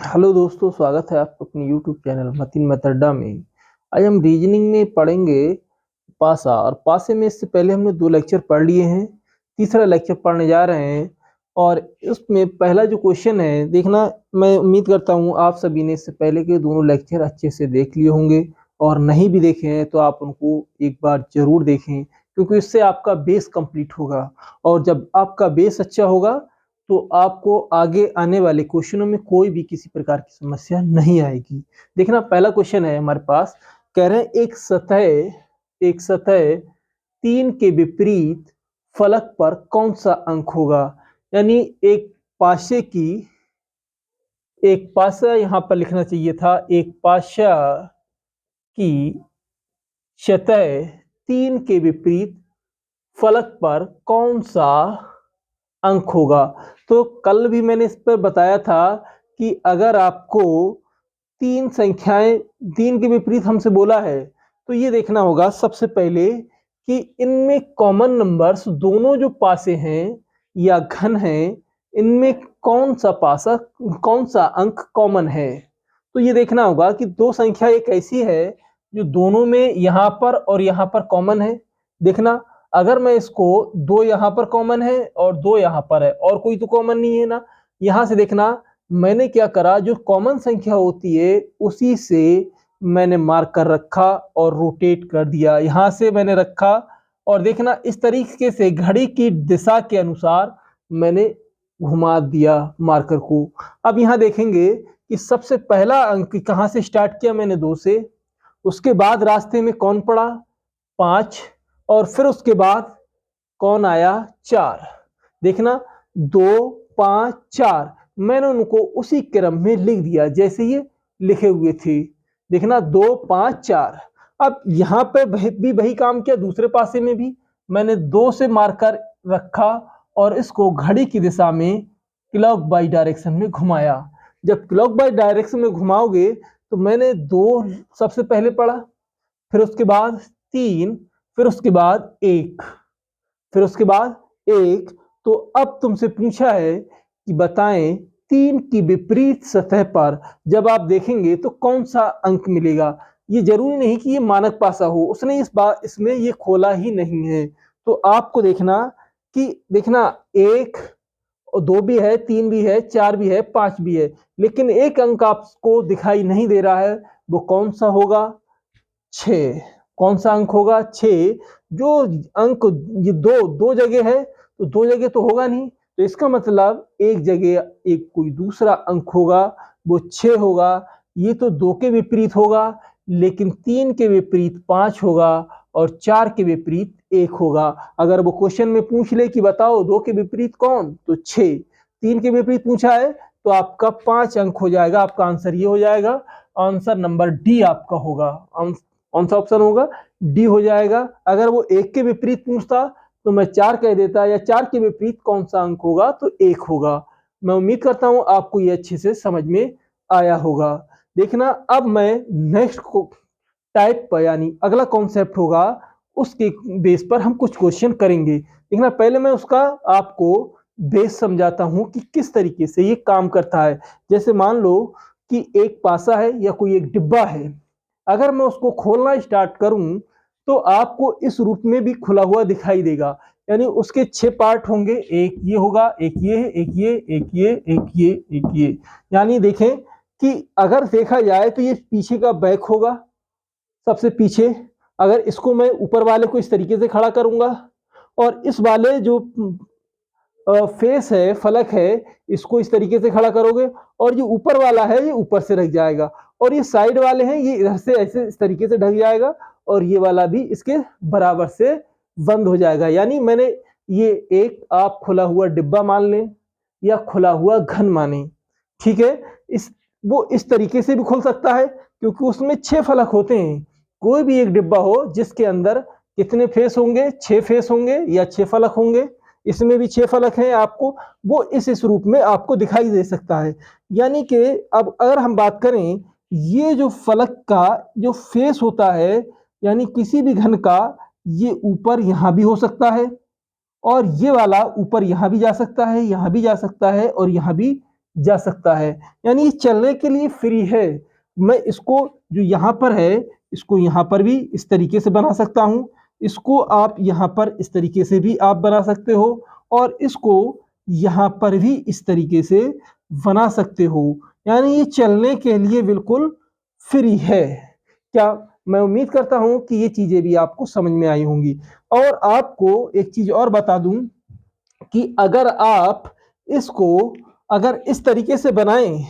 Hello दोस्तों, स्वागत है आपका अपने यूट्यूब चैनल मतीन मतड्डा में। आज हम रीजनिंग में पढ़ेंगे पासा। और पासे में इससे पहले हमने 2 लेक्चर पढ़ लिए हैं, तीसरा लेक्चर पढ़ने जा रहे हैं। और उसमें पहला जो क्वेश्चन है देखना, मैं उम्मीद करता हूँ आप सभी ने इससे पहले के दोनों लेक्चर अच्छे से देख लिए होंगे, और नहीं भी देखे हैं तो आप उनको एक बार जरूर देखें, क्योंकि इससे आपका बेस कंप्लीट होगा। और जब आपका बेस अच्छा होगा तो आपको आगे आने वाले क्वेश्चनों में कोई भी किसी प्रकार की समस्या नहीं आएगी। देखना, पहला क्वेश्चन है हमारे पास, कह रहे हैं एक सतह 3 के विपरीत फलक पर कौन सा अंक होगा। यानी एक पासा यहाँ पर लिखना चाहिए था, एक पासा की सतह 3 के विपरीत फलक पर कौन सा अंक होगा। तो कल भी मैंने इस पर बताया था कि अगर आपको 3 संख्याएं 3 के विपरीत हमसे बोला है तो ये देखना होगा सबसे पहले कि इनमें कॉमन नंबर्स, दोनों जो पासे हैं या घन हैं, इनमें कौन सा अंक कॉमन है। तो ये देखना होगा कि 2 संख्या एक ऐसी है जो दोनों में यहाँ पर और यहाँ पर कॉमन है। देखना, अगर मैं इसको 2 यहाँ पर कॉमन है और 2 यहाँ पर है और कोई तो कॉमन नहीं है ना। यहाँ से देखना, मैंने क्या करा, जो कॉमन संख्या होती है उसी से मैंने मार्क कर रखा और रोटेट कर दिया, यहाँ से मैंने रखा। और देखना, इस तरीके से घड़ी की दिशा के अनुसार मैंने घुमा दिया मार्कर को। अब यहाँ देखेंगे कि सबसे पहला अंक कहाँ से स्टार्ट किया मैंने, 2 से। उसके बाद रास्ते में कौन पड़ा, 5। और फिर उसके बाद कौन आया, 4। देखना, 2, 5, 4, मैंने उनको उसी क्रम में लिख दिया जैसे ये लिखे हुए थे। देखना, 2, 5, 4। अब यहाँ पे भी वही काम किया, दूसरे पासे में भी मैंने 2 से मार्कर रखा और इसको घड़ी की दिशा में क्लॉक वाइज डायरेक्शन में घुमाया। जब क्लॉक वाइज डायरेक्शन में घुमाओगे तो मैंने 2 सबसे पहले पढ़ा, फिर उसके बाद 3, फिर उसके बाद 1, फिर उसके बाद 1। तो अब तुमसे पूछा है कि बताएं 3 की विपरीत सतह पर जब आप देखेंगे तो कौन सा अंक मिलेगा। ये जरूरी नहीं कि ये मानक पासा हो, उसने इसमें ये खोला ही नहीं है। तो आपको देखना कि देखना, 1 और 2 भी है, 3 भी है, 4 भी है, 5 भी है, लेकिन एक अंक आपको दिखाई नहीं दे रहा है। वो कौन सा होगा, 6। कौन सा अंक होगा, 6। जो अंक ये दो दो जगह है तो 2 जगह तो होगा नहीं, तो इसका मतलब एक जगह एक कोई दूसरा अंक होगा, वो 6 होगा। ये तो 2 के विपरीत होगा, लेकिन 3 के विपरीत 5 होगा और 4 के विपरीत 1 होगा। अगर वो क्वेश्चन में पूछ ले कि बताओ 2 के विपरीत कौन, तो 6। 3 के विपरीत पूछा है तो आपका 5 अंक हो जाएगा। आपका आंसर ये हो जाएगा, आंसर नंबर डी आपका होगा। कौन सा ऑप्शन होगा, डी हो जाएगा। अगर वो 1 के विपरीत पूछता तो मैं 4 कह देता, या 4 के विपरीत कौन सा अंक होगा, तो 1 होगा। मैं उम्मीद करता हूं आपको ये अच्छे से समझ में आया होगा। देखना, अब मैं नेक्स्ट टाइप पर, यानी अगला कॉन्सेप्ट होगा, उसके बेस पर हम कुछ क्वेश्चन करेंगे। देखना, पहले मैं उसका आपको बेस समझाता हूं कि किस तरीके से ये काम करता है। जैसे मान लो कि एक पासा है या कोई एक डिब्बा है, अगर मैं उसको खोलना स्टार्ट करूं तो आपको इस रूप में भी खुला हुआ दिखाई देगा। यानी उसके 6 पार्ट होंगे, एक ये होगा, एक ये, एक ये, एक ये, एक ये, एक ये। यानी देखें कि अगर देखा जाए तो ये पीछे का बैक होगा, सबसे पीछे। अगर इसको मैं ऊपर वाले को इस तरीके से खड़ा करूंगा और इस वाले जो फेस है, फलक है, इसको इस तरीके से खड़ा करोगे और जो ऊपर वाला है ये ऊपर से रख जाएगा, और ये साइड वाले हैं ये इधर से ऐसे इस तरीके से ढक जाएगा, और ये वाला भी इसके बराबर से बंद हो जाएगा। यानी मैंने ये एक आप खुला हुआ डिब्बा मान लें या खुला हुआ घन माने, ठीक है। वो इस तरीके से भी खुल सकता है क्योंकि उसमें 6 फलक होते हैं। कोई भी एक डिब्बा हो जिसके अंदर कितने फेस होंगे, 6 फेस होंगे या 6 फलक होंगे। इसमें भी 6 फलक हैं आपको, वो इस रूप में आपको दिखाई दे सकता है। यानी कि अब अगर हम बात करें, ये जो फलक का जो फेस होता है, यानी किसी भी घन का, ये ऊपर यहां भी हो सकता है और ये वाला ऊपर यहां भी जा सकता है, यहां भी जा सकता है और यहां भी जा सकता है, यानी ये चलने के लिए फ्री है। मैं इसको जो यहाँ पर है इसको यहाँ पर भी इस तरीके से बना सकता हूँ, इसको आप यहाँ पर इस तरीके से भी आप बना सकते हो, और इसको यहाँ पर भी इस तरीके से बना सकते हो, यानी ये चलने के लिए बिल्कुल फ्री है। क्या मैं उम्मीद करता हूं कि ये चीजें भी आपको समझ में आई होंगी। और आपको एक चीज और बता दूं कि अगर आप इसको अगर इस तरीके से बनाएं,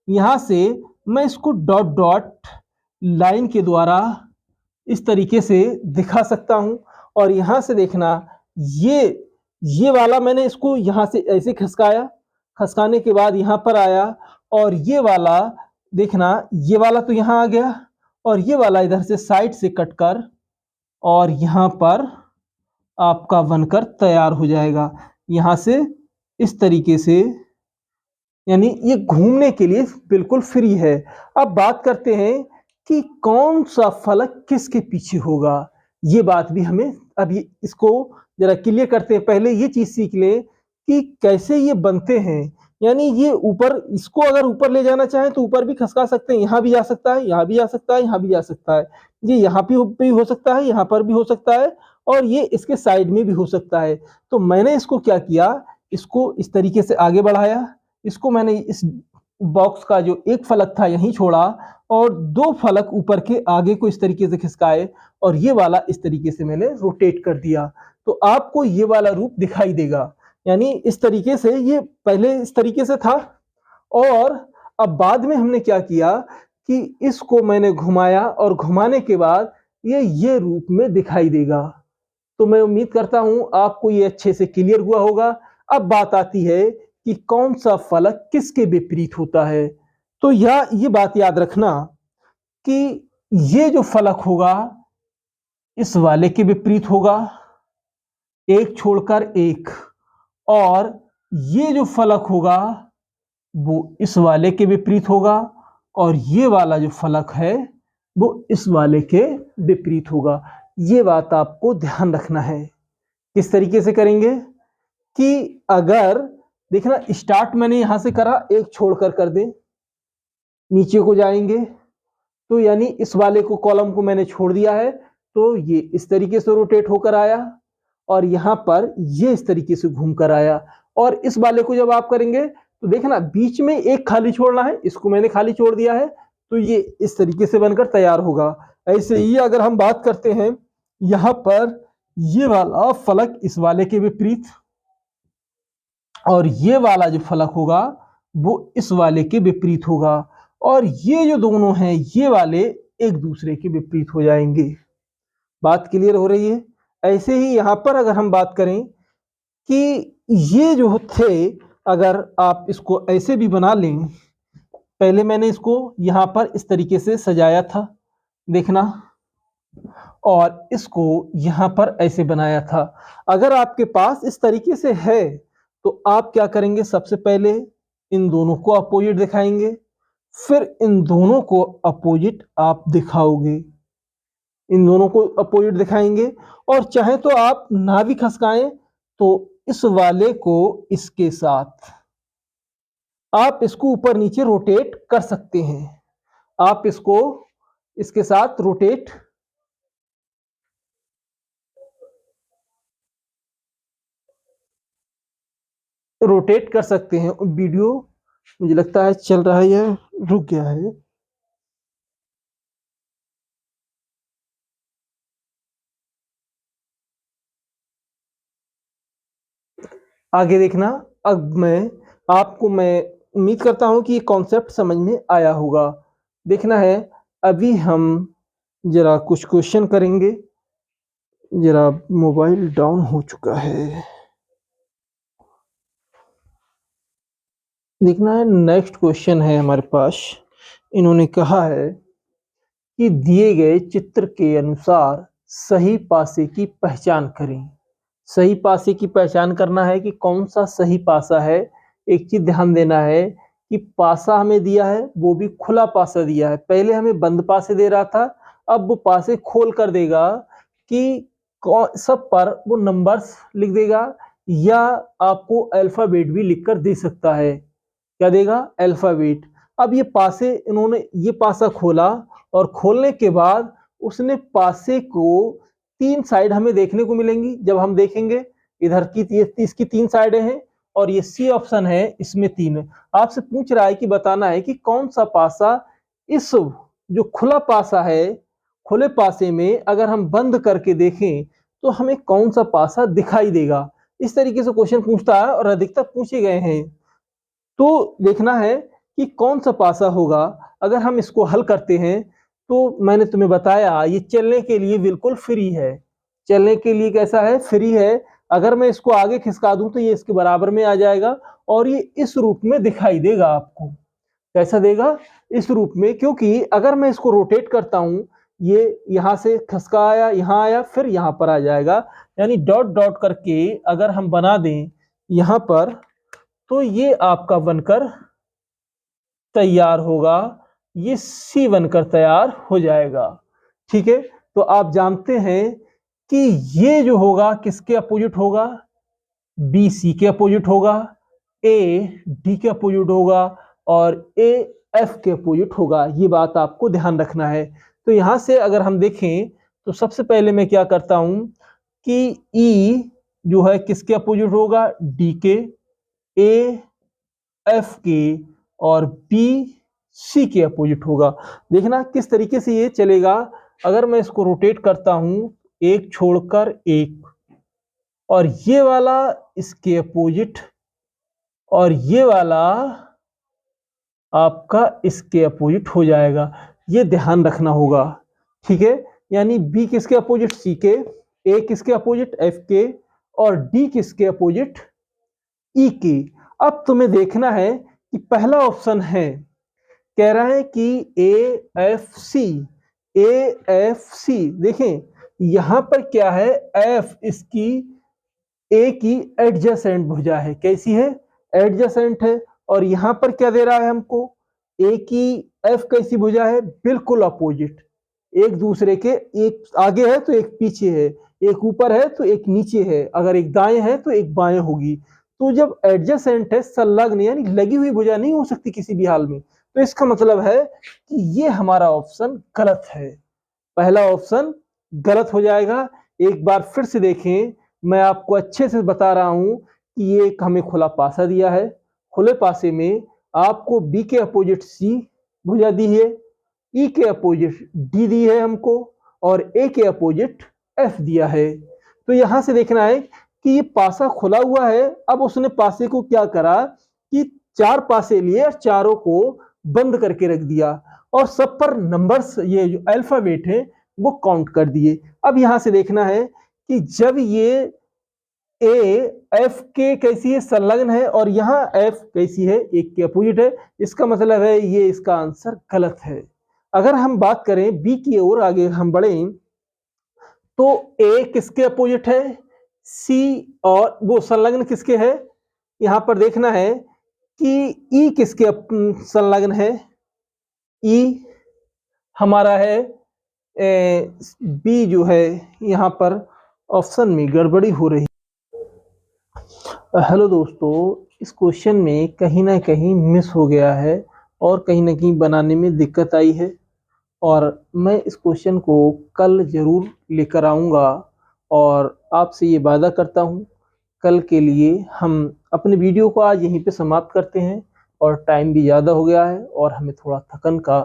यहां से मैं इसको डॉट डॉट लाइन के द्वारा इस तरीके से दिखा सकता हूं, और यहां से देखना ये ये वाला मैंने इसको यहां से ऐसे खिसकाया, खिसकाने के बाद यहां पर आया, और ये वाला देखना ये वाला तो यहां आ गया, और ये वाला इधर से साइड से कटकर और यहां पर आपका बनकर तैयार हो जाएगा। यहां से इस तरीके से, यानी ये घूमने के लिए बिल्कुल फ्री है। अब बात करते हैं कि कौन सा फलक किसके पीछे होगा, ये बात भी हमें अभी इसको जरा क्लियर करते हैं। पहले ये चीज सीख लें कि कैसे ये बनते हैं, यानी ये ऊपर, इसको अगर ऊपर ले जाना चाहें तो ऊपर भी खसका सकते हैं, यहाँ भी जा सकता है, यहाँ भी जा सकता है, यहाँ भी जा सकता है, ये यहाँ भी हो सकता है, यहाँ पर भी हो सकता है, और ये इसके साइड में भी हो सकता है। तो मैंने इसको क्या किया, इसको इस तरीके से आगे बढ़ाया, इसको मैंने इस बॉक्स का जो एक फलक था यहीं छोड़ा, और दो फलक ऊपर के आगे को इस तरीके से खिसकाए, और ये वाला इस तरीके से मैंने रोटेट कर दिया, तो आपको ये वाला रूप दिखाई देगा। यानी इस तरीके से, ये पहले इस तरीके से था, और अब बाद में हमने क्या किया कि इसको मैंने घुमाया, और घुमाने के बाद ये रूप में दिखाई देगा। तो मैं उम्मीद करता हूं आपको ये अच्छे से क्लियर हुआ होगा। अब बात आती है कि कौन सा फलक किसके विपरीत होता है। तो ये बात याद रखना कि ये जो फलक होगा इस वाले के विपरीत होगा, एक छोड़कर एक, और ये जो फलक होगा वो इस वाले के विपरीत होगा, और ये वाला जो फलक है वो इस वाले के विपरीत होगा। ये बात आपको ध्यान रखना है। किस तरीके से करेंगे कि अगर देखना, स्टार्ट मैंने यहां से करा, एक छोड़कर कर दे, नीचे को जाएंगे तो यानी इस वाले को, कॉलम को मैंने छोड़ दिया है, तो ये इस तरीके से रोटेट होकर आया, और यहां पर ये इस तरीके से घूम कर आया। और इस वाले को जब आप करेंगे तो देखना बीच में एक खाली छोड़ना है, इसको मैंने खाली छोड़ दिया है, तो ये इस तरीके से बनकर तैयार होगा। ऐसे ही अगर हम बात करते हैं, यहां पर ये वाला फलक इस वाले के विपरीत, और ये वाला जो फलक होगा वो इस वाले के विपरीत होगा, और ये जो दोनों हैं ये वाले एक दूसरे के विपरीत हो जाएंगे। बात क्लियर हो रही है। ऐसे ही यहां पर अगर हम बात करें कि ये जो थे, अगर आप इसको ऐसे भी बना लें, पहले मैंने इसको यहां पर इस तरीके से सजाया था, देखना, और इसको यहां पर ऐसे बनाया था। अगर आपके पास इस तरीके से है तो आप क्या करेंगे, सबसे पहले इन दोनों को अपोजिट दिखाएंगे, फिर इन दोनों को अपोजिट आप दिखाओगे, इन दोनों को अपोजिट दिखाएंगे, और चाहे तो आप ना भी खसकाएं तो इस वाले को इसके साथ आप इसको ऊपर नीचे रोटेट कर सकते हैं। आप इसको इसके साथ रोटेट कर सकते हैं। वीडियो मुझे लगता है चल रहा है या रुक गया है। आगे देखना। अब मैं उम्मीद करता हूं कि ये कॉन्सेप्ट समझ में आया होगा। देखना है, अभी हम जरा कुछ क्वेश्चन करेंगे। जरा मोबाइल डाउन हो चुका है। देखना है, नेक्स्ट क्वेश्चन है हमारे पास। इन्होंने कहा है कि दिए गए चित्र के अनुसार सही पासे की पहचान करें। सही पासे की पहचान करना है कि कौन सा सही पासा है। एक चीज ध्यान देना है कि पासा हमें दिया है वो भी खुला पासा दिया है। पहले हमें बंद पासे दे रहा था, अब वो पासे खोल कर देगा कि सब पर वो नंबर्स लिख देगा, या आपको अल्फाबेट भी लिख कर दे सकता है। क्या देगा? अल्फाबेट। अब ये पासे, इन्होंने ये पासा खोला और खोलने के बाद उसने पासे को 3 साइड हमें देखने को मिलेंगी। जब हम देखेंगे इधर की इसकी 3 साइडें हैं और ये सी ऑप्शन है, इसमें 3 है। आपसे पूछ रहा है कि बताना है कि कौन सा पासा इस जो खुला पासा है, खुले पासे में अगर हम बंद करके देखें तो हमें कौन सा पासा दिखाई देगा। इस तरीके से क्वेश्चन पूछता है और अधिकतर पूछे गए हैं। तो देखना है कि कौन सा पासा होगा। अगर हम इसको हल करते हैं तो मैंने तुम्हें बताया ये चलने के लिए बिल्कुल फ्री है। चलने के लिए कैसा है? फ्री है। अगर मैं इसको आगे खिसका दूं तो ये इसके बराबर में आ जाएगा और ये इस रूप में दिखाई देगा आपको। कैसा देगा? इस रूप में। क्योंकि अगर मैं इसको रोटेट करता हूं, ये यहां से खसका आया, यहां आया, फिर यहां पर आ जाएगा। यानी डॉट डॉट करके अगर हम बना दें यहां पर, तो ये आपका बनकर तैयार होगा। ये सी बनकर तैयार हो जाएगा। ठीक है, तो आप जानते हैं कि ये जो होगा किसके अपोजिट होगा? बी सी के अपोजिट होगा, ए डी के अपोजिट होगा और ए एफ के अपोजिट होगा। ये बात आपको ध्यान रखना है। तो यहां से अगर हम देखें तो सबसे पहले मैं क्या करता हूं कि ई जो है किसके अपोजिट होगा? डी के, ए एफ के और बी सी के अपोजिट होगा। देखना किस तरीके से ये चलेगा। अगर मैं इसको रोटेट करता हूं, एक छोड़कर एक, और ये वाला इसके अपोजिट और ये वाला आपका इसके अपोजिट हो जाएगा। ये ध्यान रखना होगा। ठीक है, यानी बी किसके अपोजिट? सी के, ए किसके अपोजिट? एफ के और डी किसके अपोजिट? ई के। अब तुम्हें देखना है कि पहला ऑप्शन है, कह रहा है कि A F C. A F C देखें यहां पर क्या है? एफ इसकी ए की एडजेसेंट भुजा है। कैसी है? एडजेसेंट है। और यहां पर क्या दे रहा है हमको? ए की एफ कैसी भुजा है? बिल्कुल अपोजिट। एक दूसरे के, एक आगे है तो एक पीछे है, एक ऊपर है तो एक नीचे है, अगर एक दाएं है तो एक बाएं होगी। तो जब एडजेसेंट है, संलग्न यानी लगी हुई भुजा नहीं हो सकती किसी भी हाल में, तो इसका मतलब है कि ये हमारा ऑप्शन गलत है। पहला ऑप्शन गलत हो जाएगा। एक बार फिर से देखें, मैं आपको अच्छे से बता रहा हूं कि ये एक हमें खुला पासा दिया है। खुले पासे में आपको बी के अपोजिट सी भुजा दी है, ई के अपोजिट डी दी है हमको और ए के अपोजिट एफ दिया है। तो यहां से देखना है कि ये पासा खुला हुआ है। अब उसने पासे को क्या करा कि 4 पासे लिए और चारों को बंद करके रख दिया और सब पर नंबर्स, ये जो अल्फाबेट है वो काउंट कर दिए। अब यहां से देखना है कि जब ये ए एफ के कैसी है? संलग्न है और यहां एफ कैसी है? एक के अपोजिट है। इसका मतलब है ये इसका आंसर गलत है। अगर हम बात करें बी की ओर आगे हम बढ़े तो ए किसके अपोजिट है? सी। और वो संलग्न किसके है? यहां पर देखना है कि ई किसके संलग्न है? ई हमारा है बी जो है, यहां पर ऑप्शन में गड़बड़ी हो रही। हेलो दोस्तों, इस क्वेश्चन में कहीं ना कहीं मिस हो गया है और कहीं ना कहीं बनाने में दिक्कत आई है और मैं इस क्वेश्चन को कल ज़रूर लेकर आऊँगा और आपसे ये वादा करता हूँ। कल के लिए हम अपने वीडियो को आज यहीं पे समाप्त करते हैं और टाइम भी ज़्यादा हो गया है और हमें थोड़ा थकन का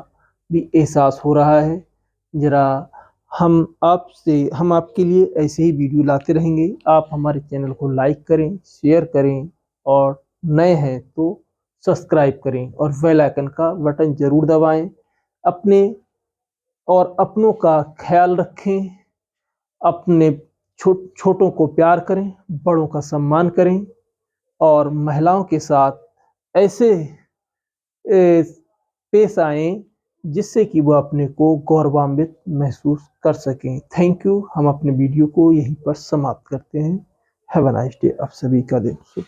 भी एहसास हो रहा है। ज़रा हम आपके लिए ऐसे ही वीडियो लाते रहेंगे। आप हमारे चैनल को लाइक करें, शेयर करें और नए हैं तो सब्सक्राइब करें और बेल आइकन का बटन ज़रूर दबाएं। अपने और अपनों का ख्याल रखें। अपने छोटों को प्यार करें, बड़ों का सम्मान करें और महिलाओं के साथ ऐसे पेश आएं जिससे कि वो अपने को गौरवान्वित महसूस कर सकें। Thank you. हम अपने वीडियो को यहीं पर समाप्त करते हैं। Have a nice day. आप सभी का दिन शुभ।